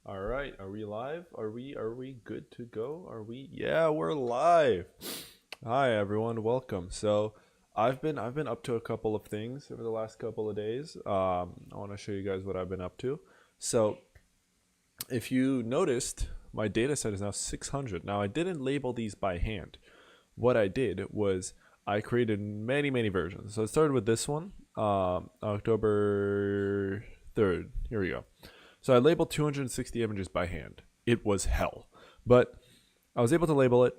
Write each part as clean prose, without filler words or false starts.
All right, are we live? Are we good to go? Yeah, we're live. Hi everyone, welcome. So, I've been up to a couple of things over the last couple of days. I want to show you guys what I've been up to. So, if you noticed, my data set is now 600. Now, I didn't label these by hand. What I did was I created many versions. So, it started with this one, October 3rd. Here we go. So I labeled 260 images by hand. It was hell, but I was able to label it.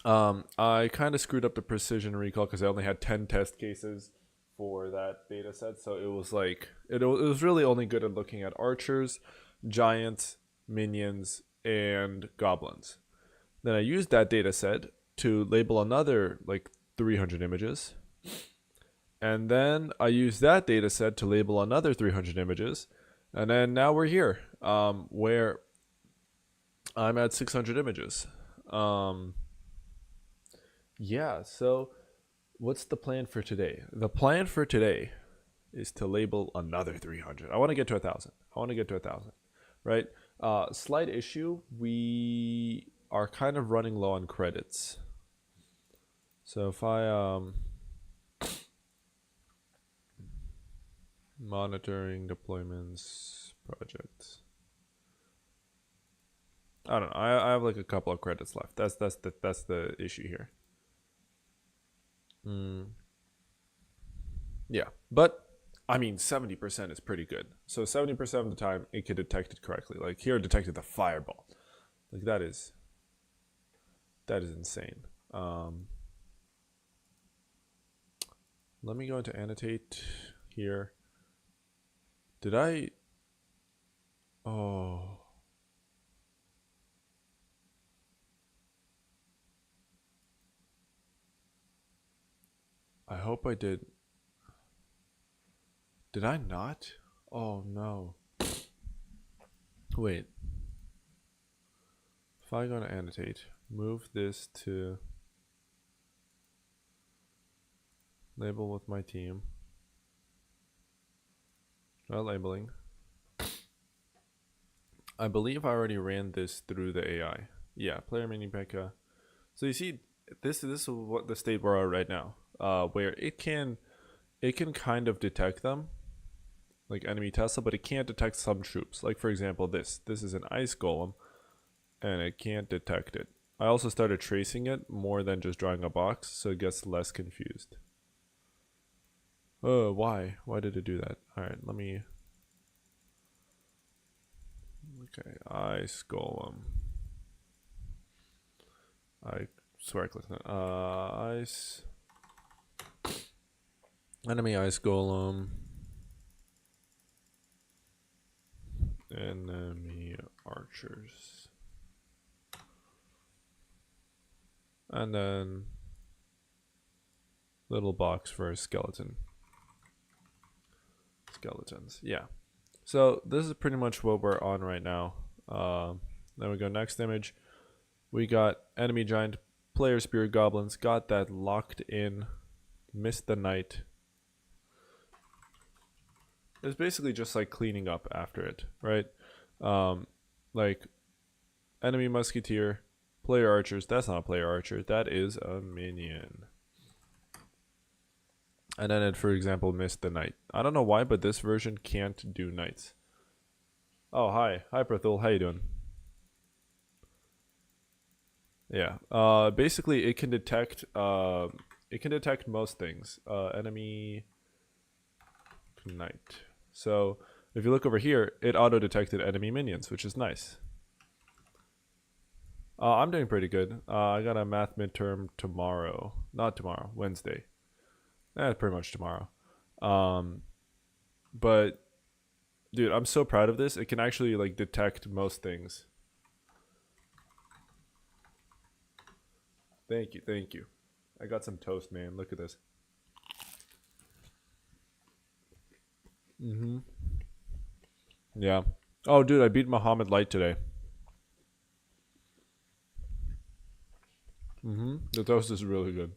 I kind of screwed up the precision recall because I only had 10 test cases for that data set. So it was like, it was really only good at looking at archers, giants, minions, and goblins. Then I used that data set to label another like 300 images. And then I used that data set to label another 300 images. And then now we're here, where I'm at 600 images. Um, yeah, so what's the plan for today? The plan for today is to label another 300. I want to get to 1,000. I want to get to 1,000, right? Slight issue, we are kind of running low on credits. So if I, monitoring deployments projects. I don't know. I have like a couple of credits left. That's the issue here. Mm, yeah, but I mean, 70% is pretty good. So 70% of the time, it can detect it correctly. Like here, it detected the fireball. Like that is insane. Let me go into annotate here. Did I? Oh, I hope I did. Did I not? Oh no. Wait. If I go to annotate, move this to label with my team. Not labeling. I believe I already ran this through the AI. Yeah, player mini Pekka. So you see, this is what the state we're at right now, where it can kind of detect them like enemy Tesla, but it can't detect some troops. Like for example, this is an ice golem, and it can't detect it. I also started tracing it more than just drawing a box, so it gets less confused. Oh, why? Why did it do that? All right, let me. Okay, ice golem. I swear I clicked that. Ice enemy ice golem. Enemy archers. And then little box for a skeleton. Skeletons. Yeah. So this is pretty much what we're on right now. Then we go next image. We got enemy giant, player spirit goblins. Got that locked in. Missed the night. It's basically just like cleaning up after it, right? Like enemy musketeer, player archers. That's not a player archer. That is a minion. And then it, for example, missed the knight. I don't know why, but this version can't do knights. Oh, hi Prathul. How you doing? Yeah. Basically, it can detect most things. Enemy knight. So if you look over here, it auto detected enemy minions, which is nice. I'm doing pretty good. I got a math midterm tomorrow. Not tomorrow, Wednesday. Pretty much tomorrow. Um, but dude, I'm so proud of this. It can actually like detect most things. Thank you, thank you. I got some toast, man. Look at this. Mm-hmm. Yeah. Oh, dude, I beat Muhammad Light today. Mm-hmm. The toast is really good.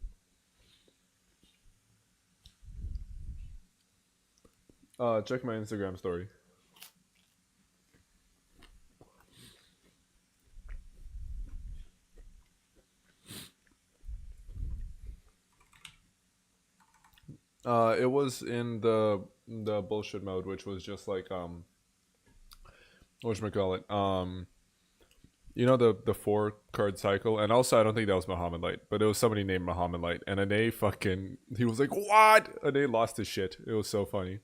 Check my Instagram story. It was in the bullshit mode, which was just like whatchamacallit, you know the 4 card cycle, and also I don't think that was Muhammad Light, but it was somebody named Muhammad Light, and Ane fucking he was like, what? Ane lost his shit. It was so funny.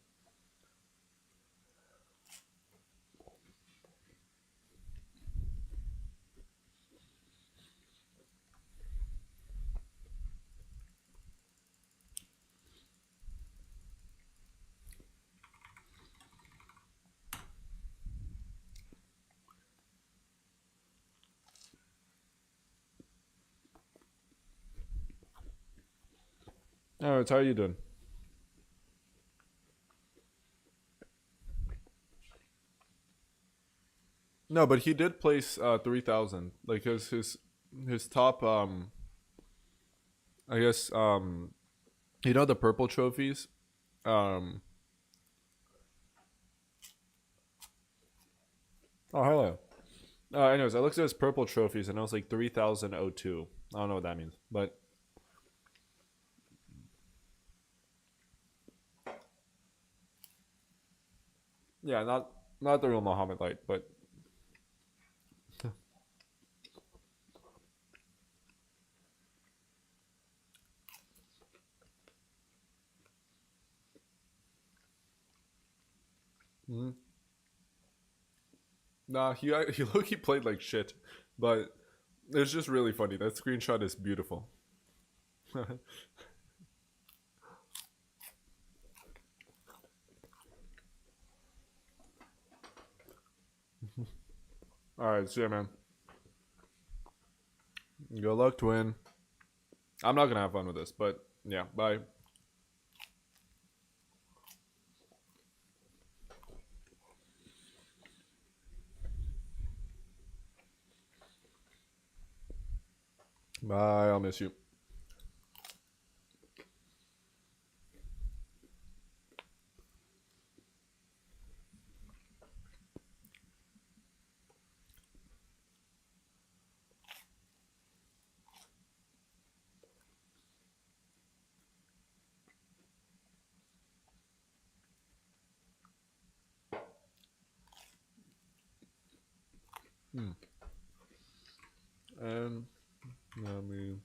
Alright, how are you doing? No, but he did place 3,000. Like his top I guess you know the purple trophies. Um oh hello. Anyways, I looked at his purple trophies and it was like 3,002. I don't know what that means, but yeah, not the real Muhammad Light, but mm, nah, he look he played like shit, but it's just really funny. That screenshot is beautiful. All right, see ya, man. Good luck, twin. I'm not gonna have fun with this, but yeah, bye. Bye. I'll miss you. Hmm. And let me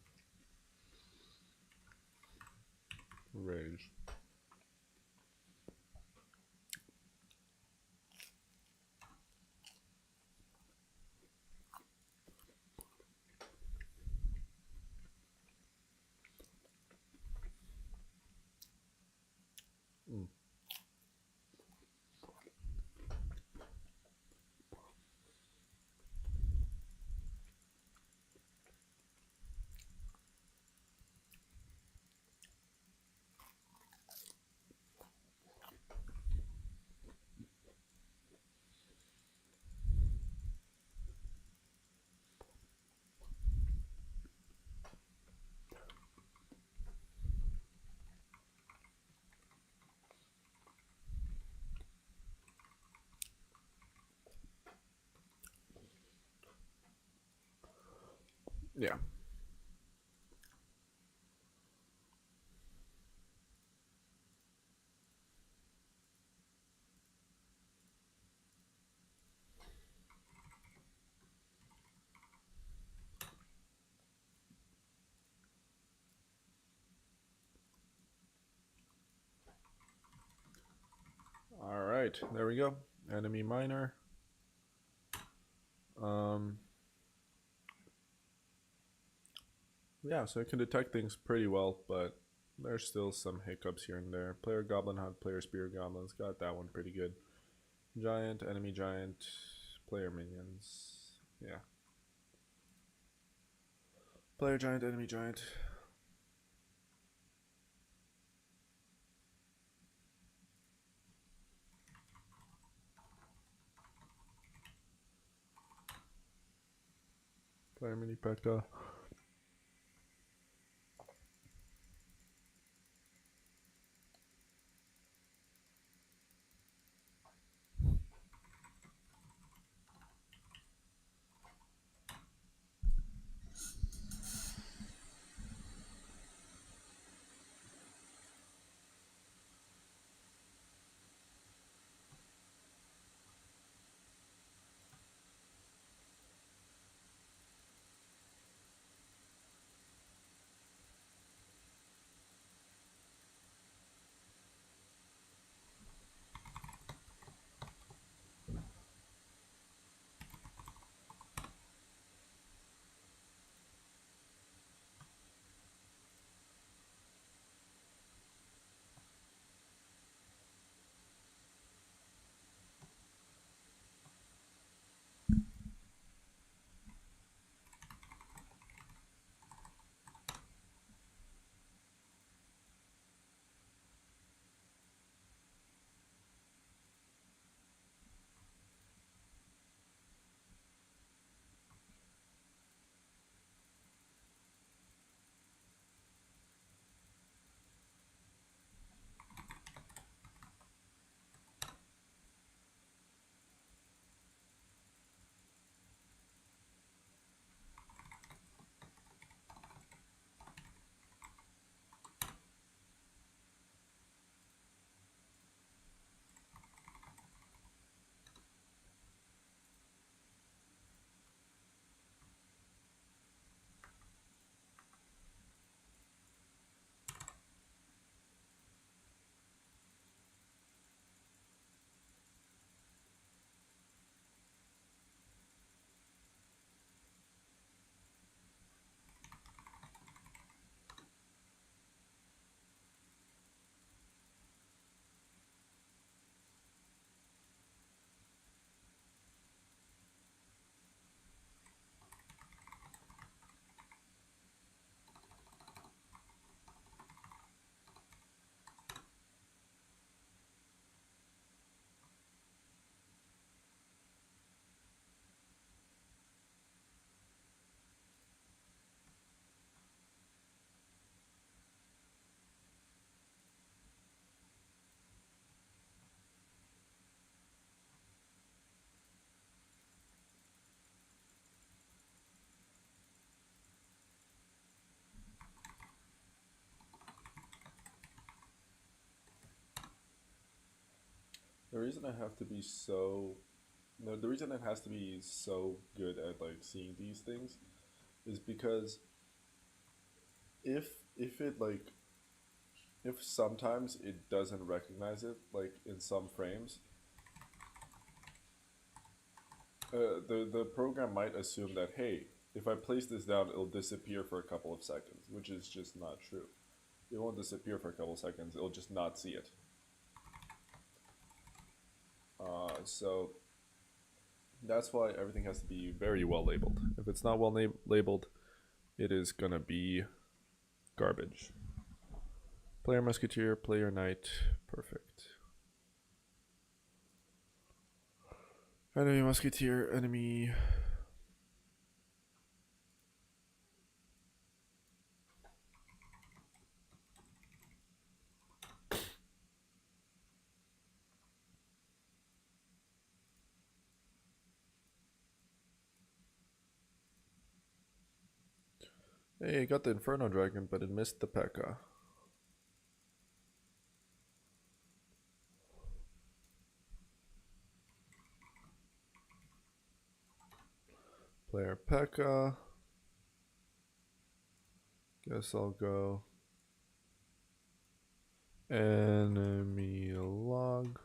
rage. Mm. Yeah. All right. There we go. Enemy miner. Um. Yeah. So I can detect things pretty well, but there's still some hiccups here and there. Player goblin hunt. Player spear goblins. Got that one pretty good. Giant. Enemy giant. Player minions. Yeah. Player giant. Enemy giant. Player mini Pekka. The reason I have to be so no, the reason it has to be so good at like seeing these things is because if if it like if sometimes it doesn't recognize it like in some frames, the program might assume that, hey, if I place this down, it'll disappear for a couple of seconds, which is just not true. It won't disappear for a couple of seconds. It'll just not see it. So that's why everything has to be very well labeled. If it's not well labeled, it is gonna be garbage. Player Musketeer, player Knight, perfect. Enemy Musketeer, enemy. Hey, got the Inferno Dragon, but it missed the P.E.K.K.A. Player P.E.K.K.A. Guess I'll go enemy log.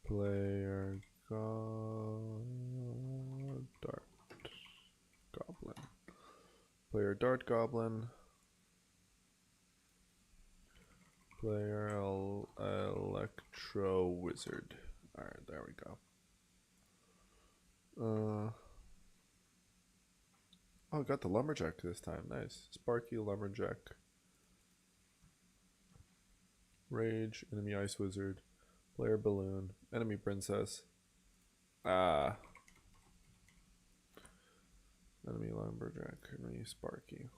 Player Dart Goblin. Player Dart Goblin. Player Electro Wizard. Alright, there we go. Oh, got the Lumberjack this time. Nice. Sparky Lumberjack. Rage, enemy Ice Wizard. Player Balloon. Enemy Princess. Ah. Enemy Lumberjack. Enemy Sparky.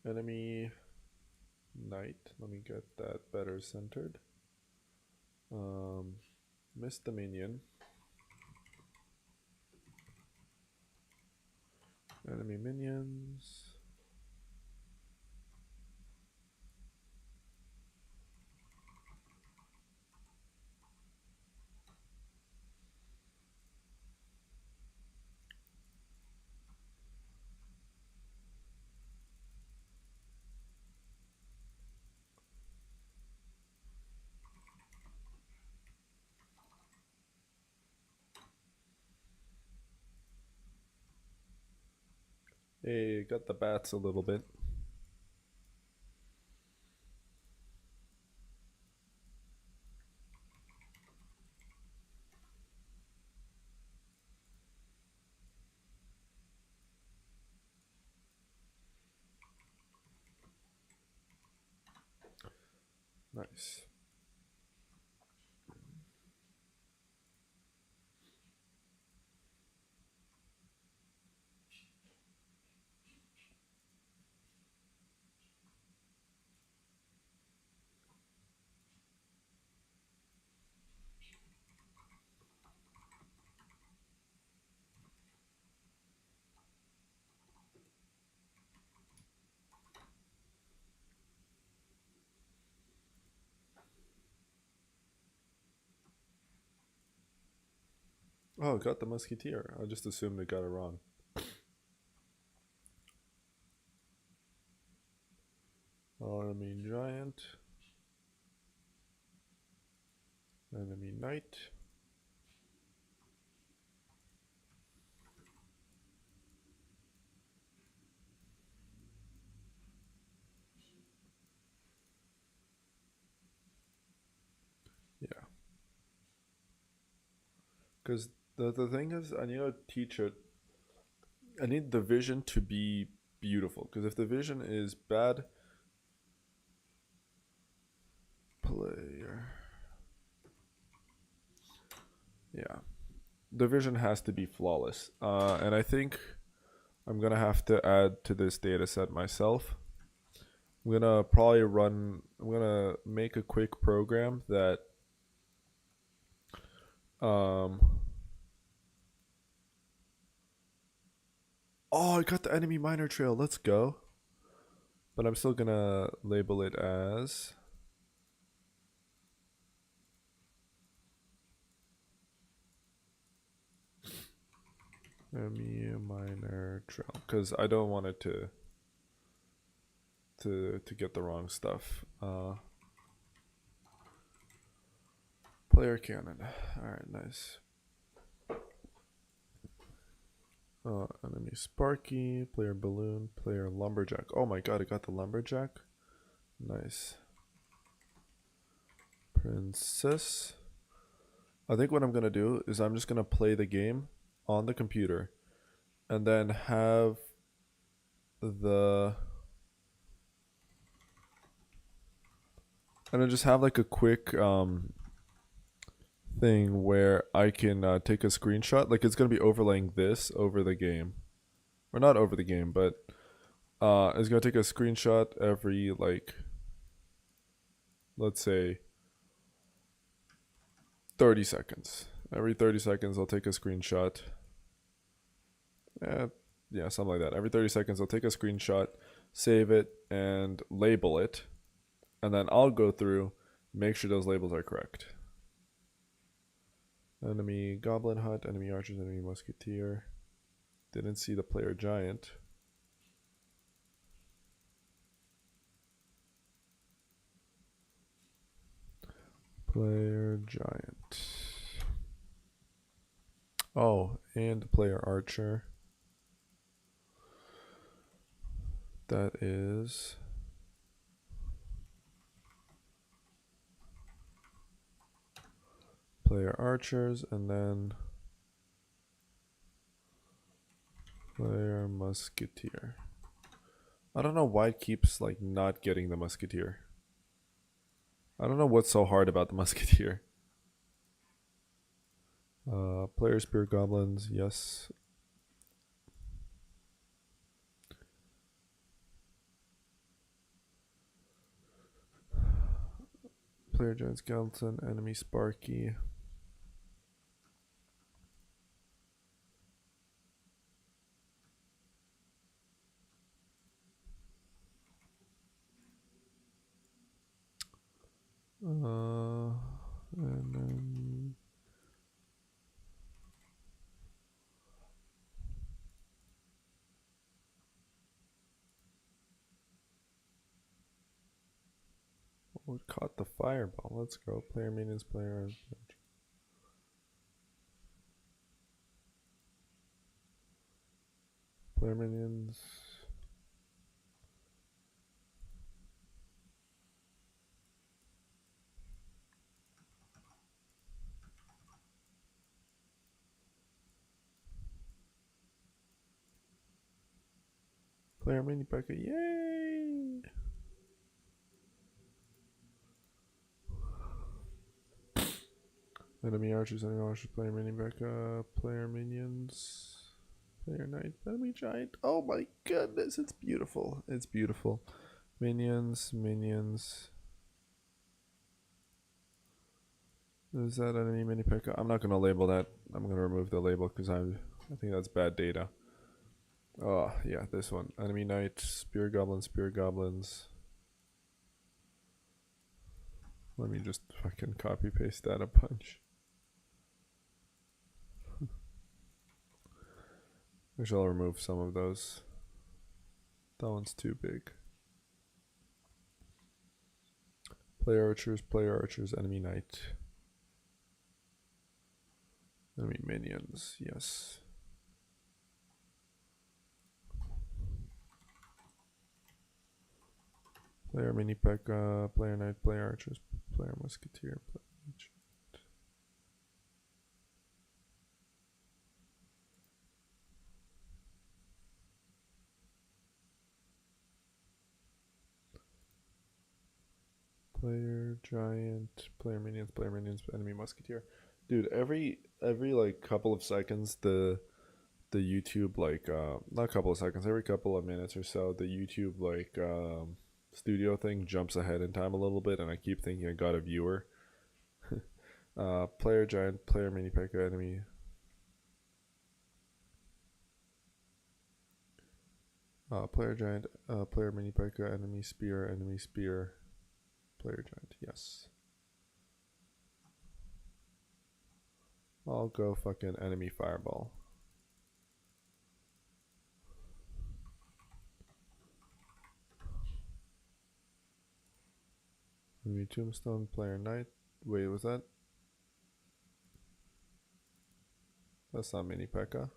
Enemy Knight. Let me get that better centered. Missed the minion. Enemy minions. Hey, got the bats a little bit. Nice. Oh, got the Musketeer. I just assumed it got it wrong. Enemy Giant. Enemy Knight. Yeah. Because the thing is, I need to teach it. I need the vision to be beautiful. Because if the vision is bad, player. Yeah. The vision has to be flawless. And I think I'm going to have to add to this data set myself. I'm going to probably I'm going to make a quick program that oh, I got the enemy miner trail. Let's go. but I'm still gonna label it as ME minor trail because I don't want it to get the wrong stuff. Player cannon. All right, nice. Enemy Sparky, player balloon, player lumberjack. Oh my god, I got the lumberjack. Nice. Princess. I think what I'm gonna do is I'm just gonna play the game on the computer and then have the and then just have like a quick thing where I can take a screenshot. Like it's gonna be overlaying this over the game, or not over the game, but it's gonna take a screenshot every like, let's say, 30 seconds. Every 30 seconds, I'll take a screenshot. Yeah, something like that. Every 30 seconds, I'll take a screenshot, save it, and label it, and then I'll go through, make sure those labels are correct. Enemy goblin hut, enemy archers, enemy musketeer. Didn't see the player giant. Player giant. Oh, and player archer. That is player archers, and then player musketeer. I don't know why it keeps like not getting the musketeer. I don't know what's so hard about the musketeer. Player spear goblins, yes. Player giant skeleton, enemy Sparky. And then oh, it caught the fireball. Let's go. Player minions, player. Player minions. Player mini P.E.K.K.A. Yay! Enemy archers, player mini P.E.K.K.A. Player minions. Player knight, enemy giant. Oh my goodness, it's beautiful. It's beautiful. Minions, minions. Is that enemy mini P.E.K.K.A? I'm not gonna label that. I'm gonna remove the label because I think that's bad data. Oh yeah, this one. Enemy knight, spear goblins. Let me just fucking copy paste that a bunch. I shall remove some of those. That one's too big. Player archers, enemy knight. Enemy minions, yes. Player mini P.E.K.K.A, player knight, player archers, player musketeer, player giant. Player giant, player minions, enemy musketeer. Dude, every like couple of seconds the YouTube like not a couple of seconds, every couple of minutes or so, the YouTube like studio thing jumps ahead in time a little bit, and I keep thinking I got a viewer. Player giant, player mini P.E.K.K.A, enemy. Player giant, player mini P.E.K.K.A, enemy spear, player giant. Yes. I'll go fucking enemy fireball. Enemy tombstone, player knight. Wait, was that? That's not mini P.E.K.K.A.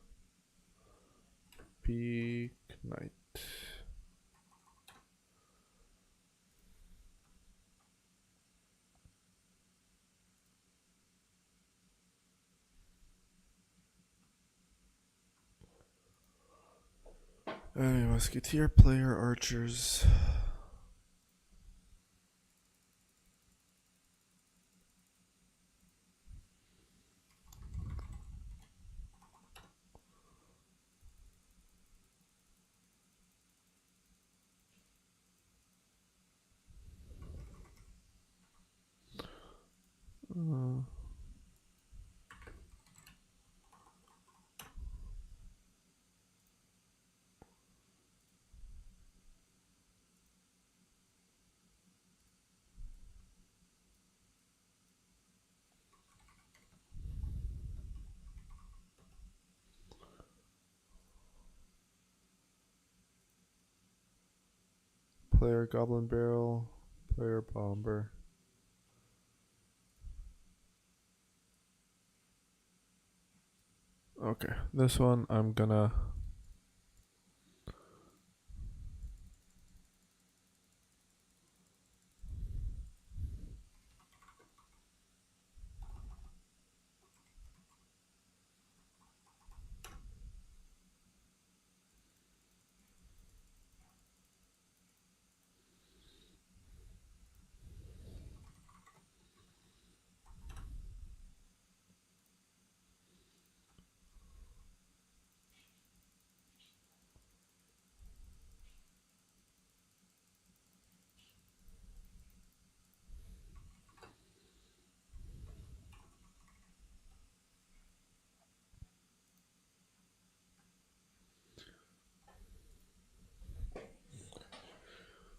Peak knight. Enemy musketeer, player archers. Uh, player goblin barrel, player bomber. Okay, this one I'm gonna.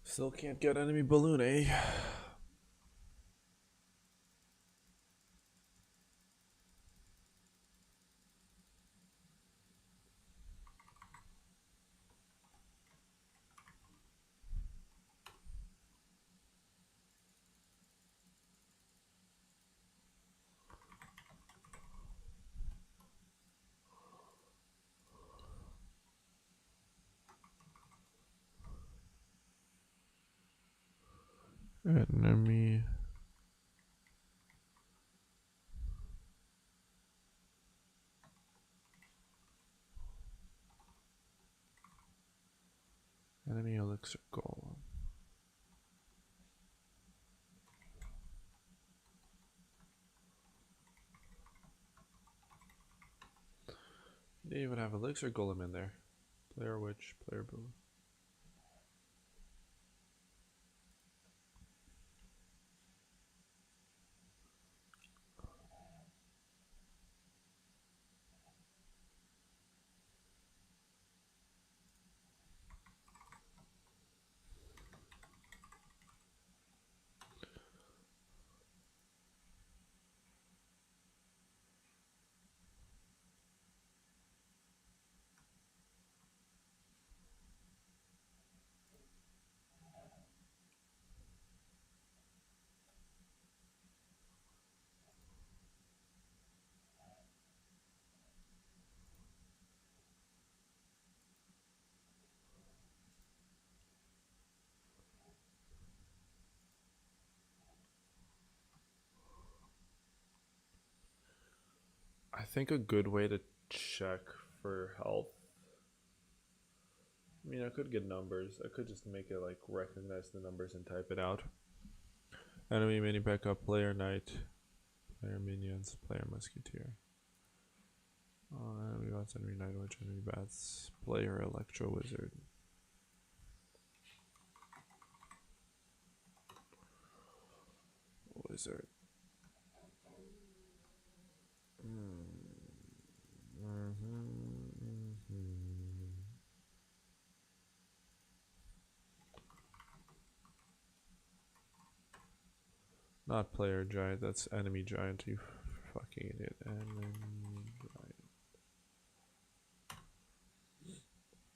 Still can't get enemy balloon, eh? Enemy. Enemy elixir golem. They even have elixir golem in there. Player witch, player boo. I think a good way to check for health. I mean, I could get numbers. I could just make it like recognize the numbers and type it out. Enemy mini P.E.K.K.A, player knight, player minions, player musketeer. Enemy bots, enemy night witch, enemy bats, player electro wizard. Wizard. Not player giant, that's enemy giant, you fucking idiot. Enemy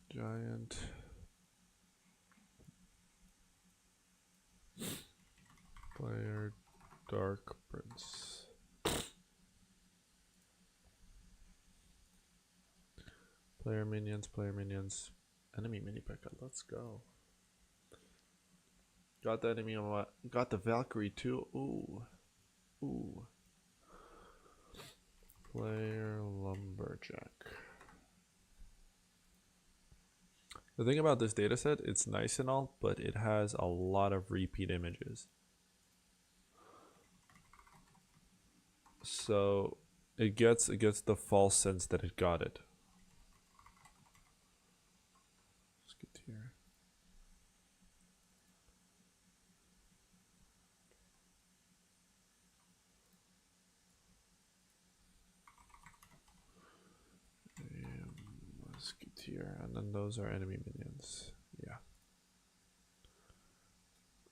giant. Player dark prince. Player minions. Enemy mini P.E.K.K.A. Let's go. Got the enemy on what? Got the Valkyrie too. Ooh. Ooh. Player lumberjack. The thing about this dataset, it's nice and all, but it has a lot of repeat images. So it gets the false sense that it got it. Let's get here. Musketeer, and then those are enemy minions. Yeah.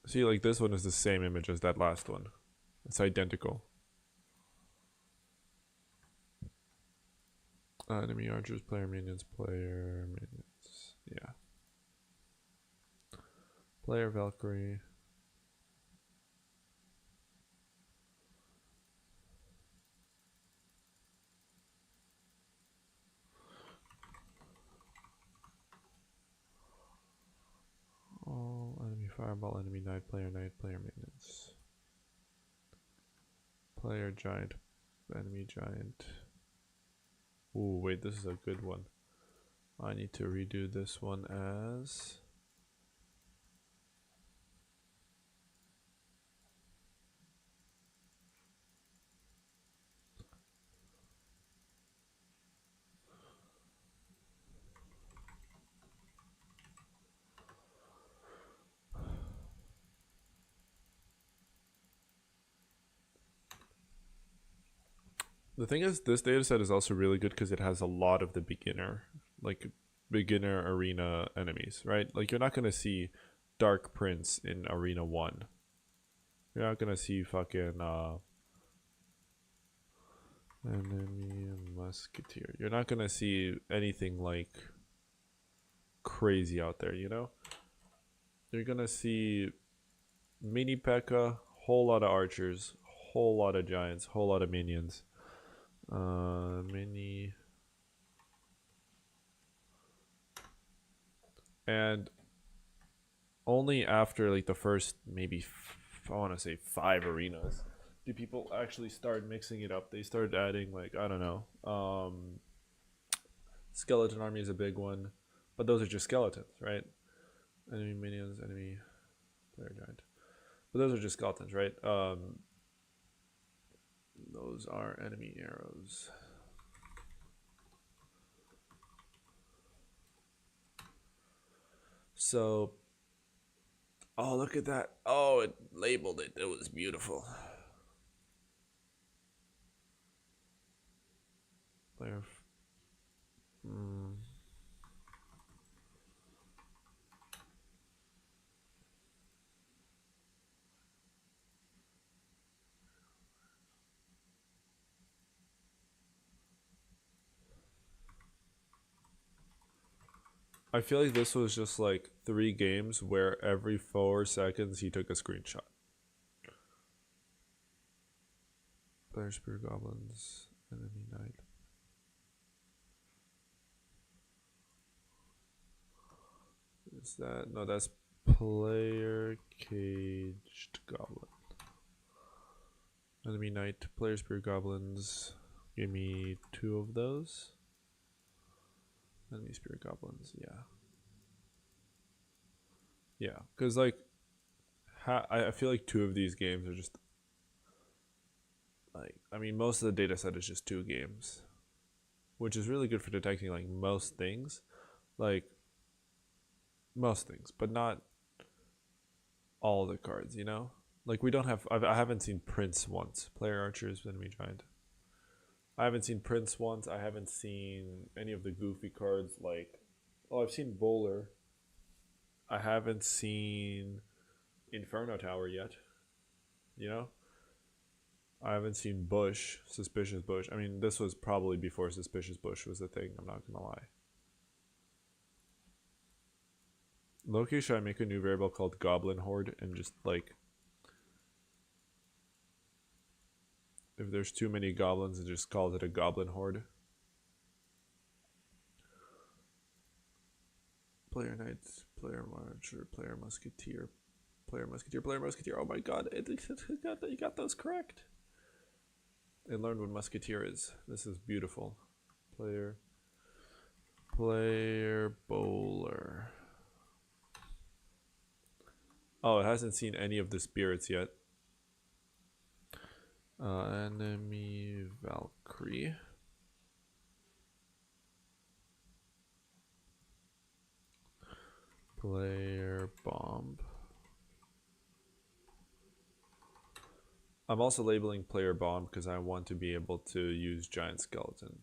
See, like this one is the same image as that last one. It's identical. Enemy archers, player minions. Yeah. Player Valkyrie. Oh, enemy fireball, enemy knight, player minions. Player giant, enemy giant. Ooh, wait, this is a good one. I need to redo this one as... The thing is, this dataset is also really good because it has a lot of the beginner arena enemies, right? Like, you're not going to see Dark Prince in Arena 1. You're not going to see fucking, enemy musketeer. You're not going to see anything, like, crazy out there, you know? You're going to see mini P.E.K.K.A, whole lot of archers, whole lot of giants, whole lot of minions. Mini... And only after like the first maybe I want to say 5 arenas do people actually start mixing it up. They start adding like I don't know. Skeleton army is a big one, but those are just skeletons, right? Enemy minions, enemy player giant, but those are just skeletons, right? Those are enemy arrows. So, oh look at that! Oh, it labeled it. It was beautiful. Player. I feel like this was just like 3 games where every 4 seconds he took a screenshot. Player Spear Goblins, enemy knight. Is that no? That's player caged goblin. Enemy knight, player Spear Goblins. Give me 2 of those. Enemy Spear Goblins, yeah. Yeah, because like, I feel like 2 of these games are just like, I mean, most of the data set is just 2 games, which is really good for detecting like most things, like most things, but not all the cards, you know? Like we don't have, I haven't seen Prince once. Player Archers, enemy giant. I haven't seen Prince once. I haven't seen any of the goofy cards like, oh, I've seen Bowler. I haven't seen Inferno Tower yet, you know? I haven't seen Bush, Suspicious Bush. I mean, this was probably before Suspicious Bush was a thing, I'm not gonna lie. Loki, should I make a new variable called Goblin Horde and just like, if there's too many goblins, it just calls it a Goblin Horde? Player Knights, Player Marcher, Player Musketeer, Player Musketeer, Player Musketeer. Oh my god, you got those correct. I learned what Musketeer is. This is beautiful. Player Bowler. Oh, it hasn't seen any of the spirits yet. Enemy Valkyrie. Player Bomb. I'm also labeling Player Bomb because I want to be able to use Giant Skeleton.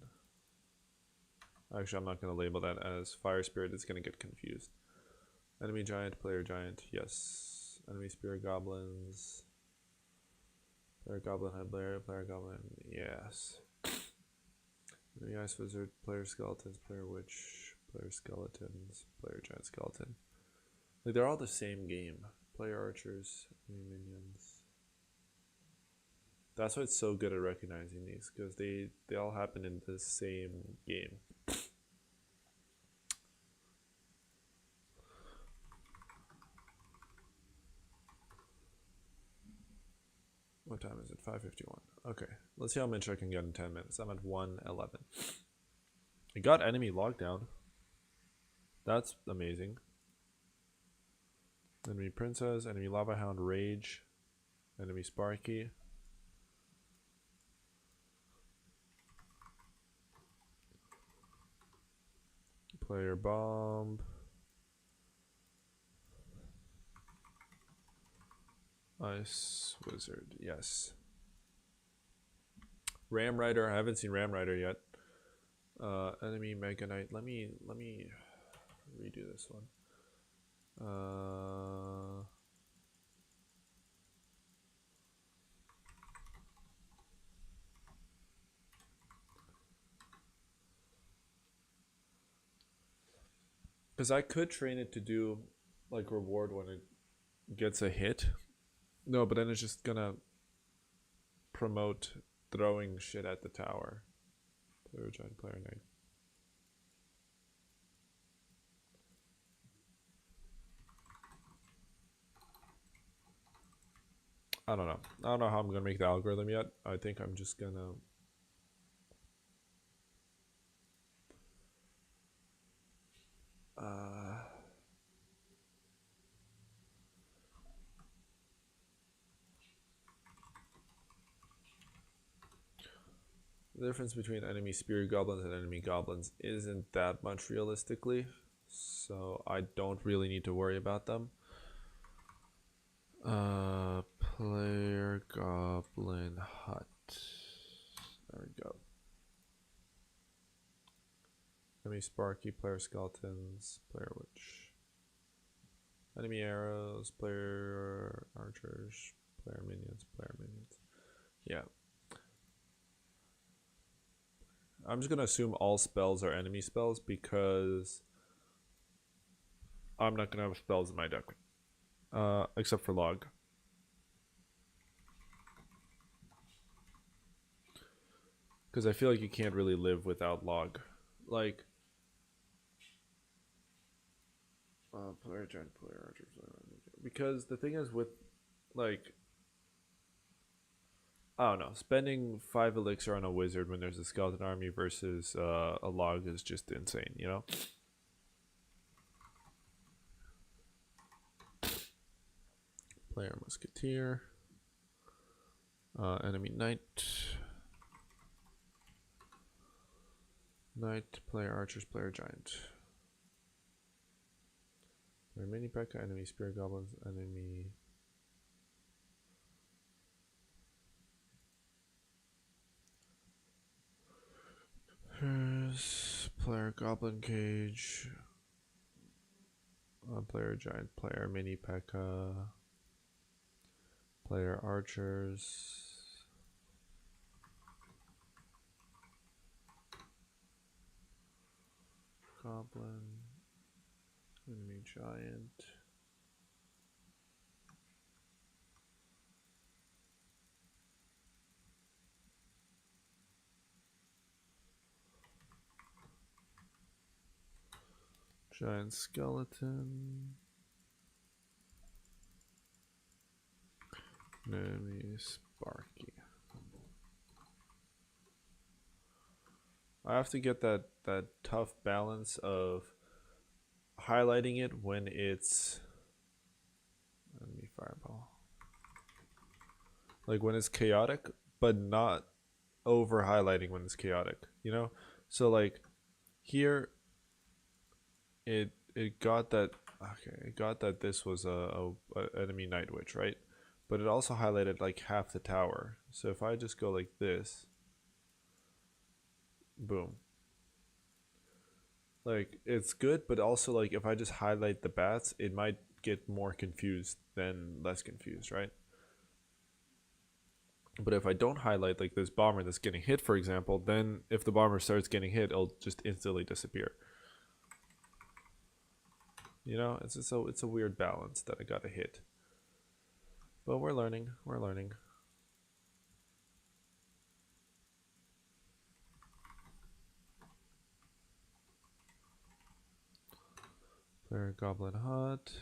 Actually, I'm not going to label that as Fire Spirit. It's going to get confused. Enemy Giant, Player Giant, yes. Enemy Spirit Goblins. Player Goblin Head Player, Player Goblin, yes. Enemy Ice Wizard, Player Skeletons, Player Witch, Player Skeletons, Player Giant Skeleton. Like, they're all the same game. Player Archers, enemy Minions. That's why it's so good at recognizing these, because they all happen in the same game. What time is it? 5:51. Okay, let's see how much I can get in 10 minutes. I'm at 1:11. I got enemy lockdown. That's amazing. Enemy Princess, enemy Lava Hound Rage, enemy Sparky. Player Bomb. Ice Wizard, yes. Ram Rider, I haven't seen Ram Rider yet. Enemy Mega Knight. Let me redo this one. Because I could train it to do like reward when it gets a hit. No, but then it's just gonna promote throwing shit at the tower. Player Giant, Player Knight. I don't know. I don't know how I'm gonna make the algorithm yet. I think I'm just gonna the difference between enemy spirit goblins and enemy goblins isn't that much realistically, so I don't really need to worry about them. Player Goblin Hut. There we go. Enemy Sparky, player Skeletons, player Witch. Enemy Arrows, player Archers, player Minions, player Minions. Yeah. I'm just gonna assume all spells are enemy spells because I'm not gonna have spells in my deck. Except for Log. Because I feel like you can't really live without Log. Like, player Giant, player Archer, player Ninja. Because the thing is with, like, I don't know, spending 5 elixir on a wizard when there's a skeleton army versus a Log is just insane, you know? Player Musketeer. Enemy Knight. Knight, player Archers, player Giant. Player Mini P.E.K.K.A, enemy Spirit Goblins, enemy... Here's player Goblin Cage. Player Giant, player Mini P.E.K.K.A. Player Archers. goblin, enemy giant. Giant skeleton. Enemy Sparky. I have to get that tough balance of highlighting it when it's enemy fireball. Like when it's chaotic, but not over highlighting when it's chaotic, you know? So like here it got that okay, it got that this was a enemy night witch, right? But it also highlighted like half the tower. So if I just go like this, boom. Like it's good, but also like if I just highlight the bats, it might get more confused than less confused, right? But if I don't highlight like this bomber that's getting hit, for example, then if the bomber starts getting hit, it'll just instantly disappear. You know, it's a weird balance that I gotta hit. But we're learning. We're learning. Player Goblin Hut.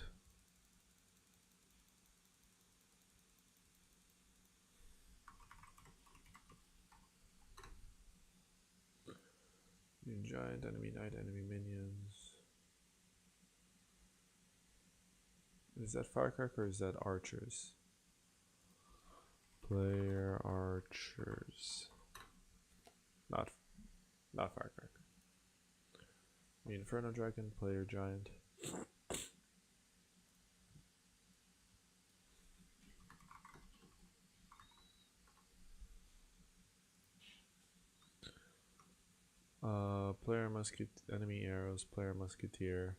New giant, enemy knight, enemy minions. Is that firecracker or is that archers? Player archers. Not firecracker. The Inferno Dragon, player giant. Player musket, enemy arrows, player musketeer.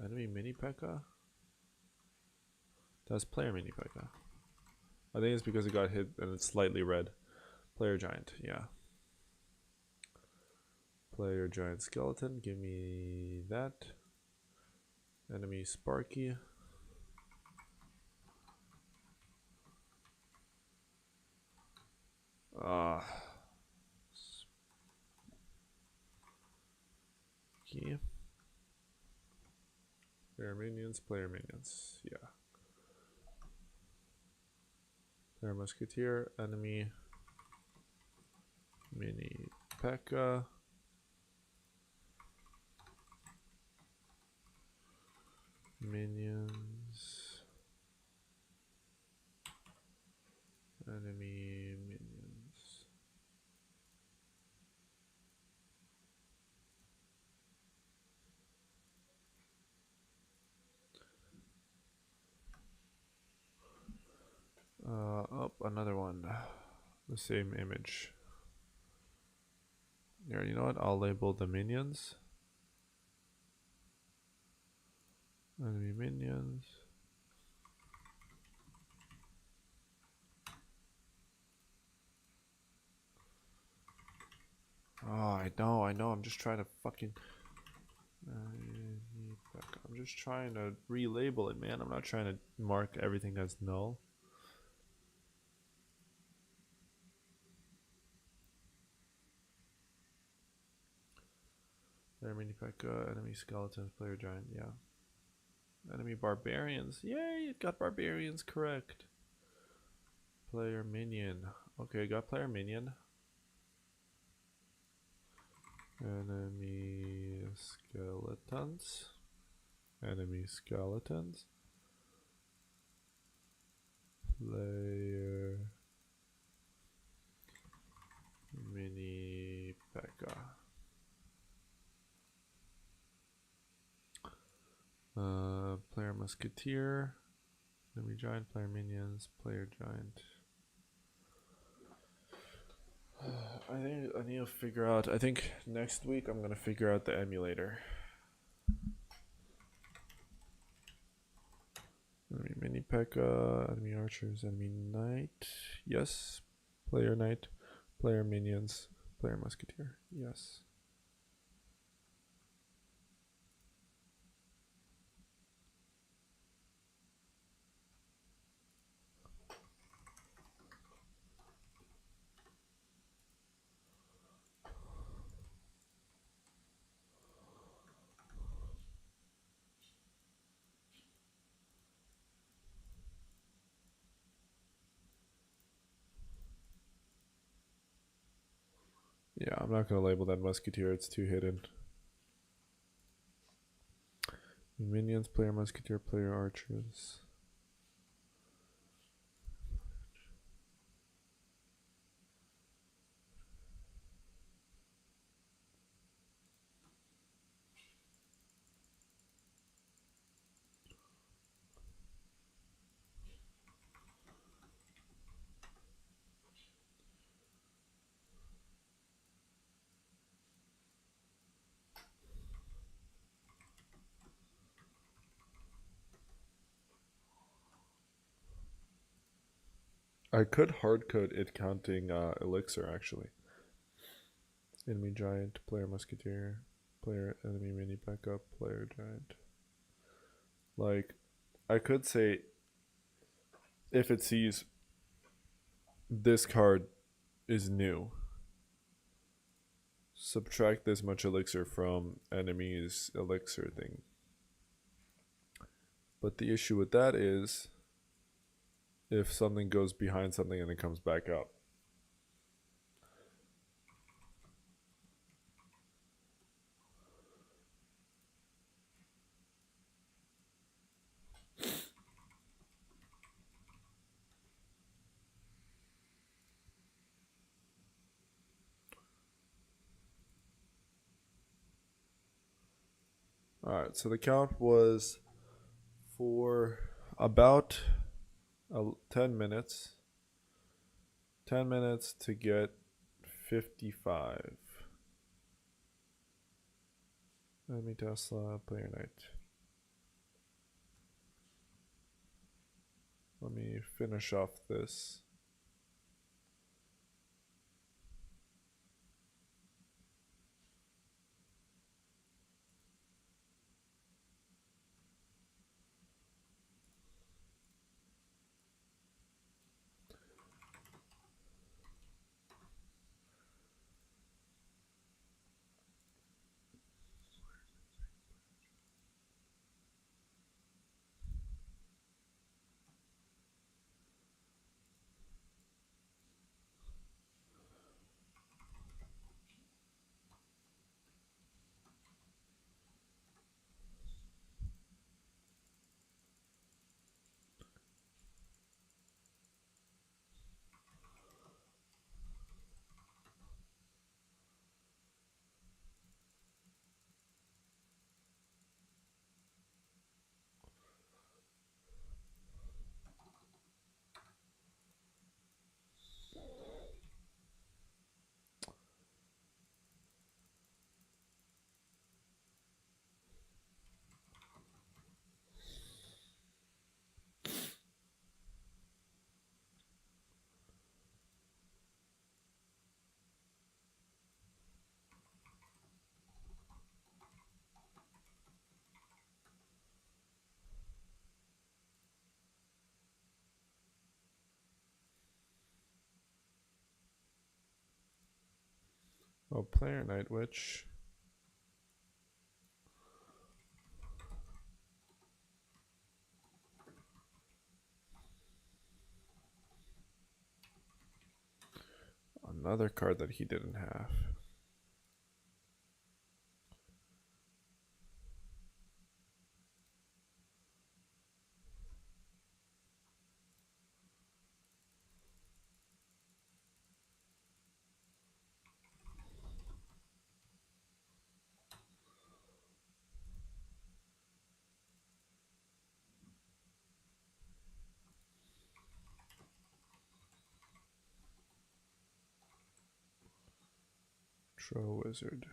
Enemy mini P.E.K.K.A? That's player mini P.E.K.K.A. I think it's because it got hit and it's slightly red. Player giant, yeah. Player giant skeleton, give me that. Enemy Sparky. Key. Player minions, yeah. Player musketeer, enemy mini P.E.K.K.A. Minions. Enemy minions. Oh, another one. The same image. Here, you know what? I'll label the minions. Enemy minions. Oh, I know. I'm just trying to fucking. I'm just trying to relabel it, man. I'm not trying to mark everything as null. Player mini P.E.K.K.A, enemy skeletons, player giant, yeah. Enemy barbarians, yay, it got barbarians correct. Player minion, okay, got player minion. Enemy skeletons. Enemy skeletons. Player mini P.E.K.K.A. Player musketeer. Enemy giant, player minions, player giant. I think I need to figure out. I think next week I'm gonna figure out the emulator. Enemy mini P.E.K.K.A, enemy archers, enemy knight. Yes. Player knight, player minions, player musketeer. Yes. Yeah, I'm not going to label that Musketeer. It's too hidden. Minions, player Musketeer, player Archers. I could hardcode it counting Elixir, actually. Enemy Giant, player Musketeer, player enemy mini backup, player Giant. Like, I could say if it sees this card is new, subtract this much elixir from enemy's elixir thing. But the issue with that is if something goes behind something and it comes back up. Alright, so the count was for about 10 minutes. 10 minutes to get 55. Enemy Tesla, player Knight. Let me finish off this. Oh, player Night Witch. Another card that he didn't have. Tro Wizard.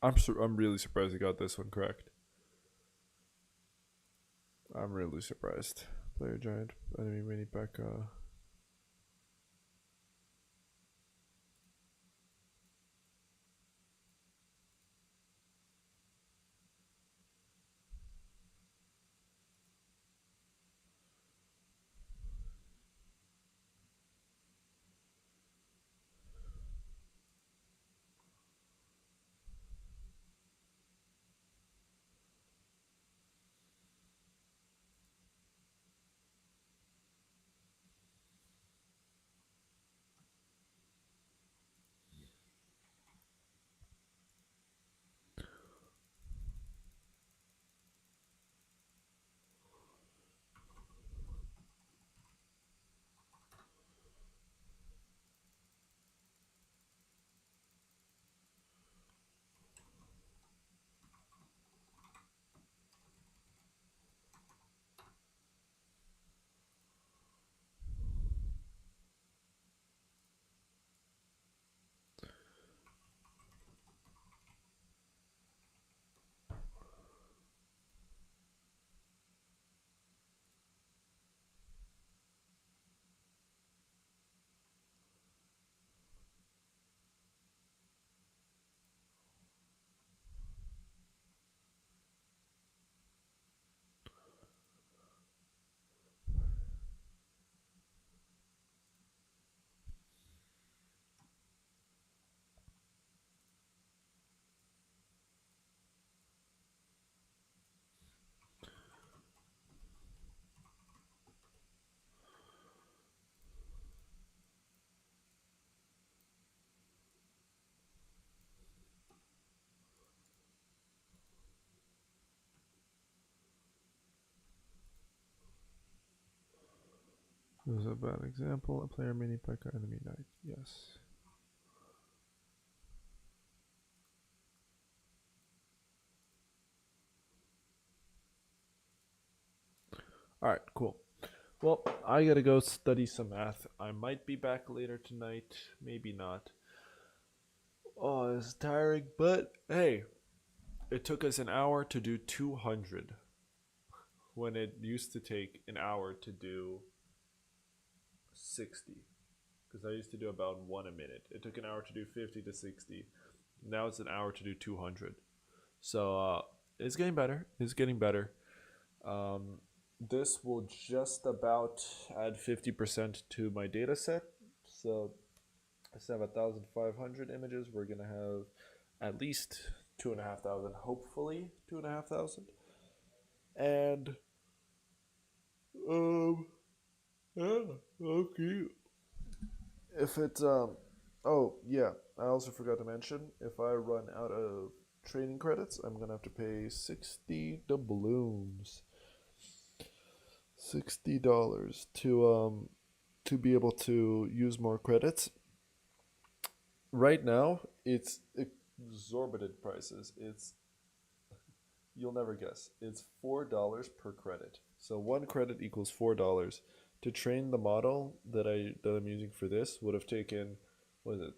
I'm really surprised he got this one correct. I'm really surprised. Player giant enemy mini P.E.K.K.A. This is a bad example. A player mini P.E.K.K.A. enemy knight. Yes. All right. Cool. Well, I gotta go study some math. I might be back later tonight. Maybe not. Oh, it's tiring. But hey, it took us an hour to do 200 when it used to take an hour to do 60. Because I used to do about one a minute. It took an hour to do 50 to 60. Now it's an hour to do 200. So it's getting better. It's getting better. Um, this will just about add 50% to my data set. So instead of 1,500 images, we're going to have at least 2,500, hopefully 2,500. And, um, yeah, okay. If it's, oh, yeah, I also forgot to mention if I run out of training credits, I'm going to have to pay 60 doubloons. $60 to be able to use more credits. Right now, it's exorbitant prices. It's you'll never guess. It's $4 per credit. So one credit equals $4. To train the model that I'm using for this would have taken what is it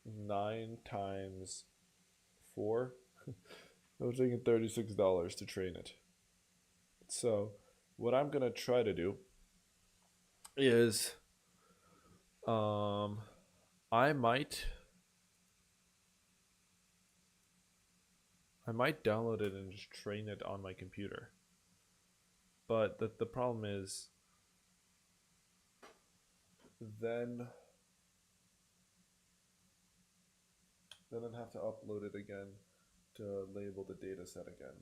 9 times 4? It would have taken $36 to train it. So what I'm gonna try to do is um I might I might download it and just train it on my computer. But the problem is then then I'd have to upload it again to label the data set again.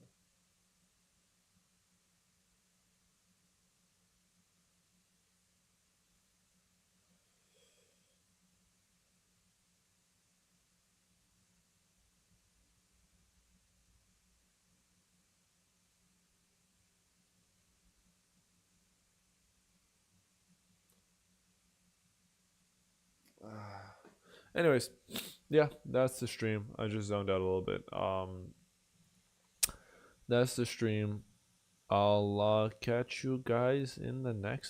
Anyways, yeah, that's the stream. I just zoned out a little bit. That's the stream. I'll catch you guys in the next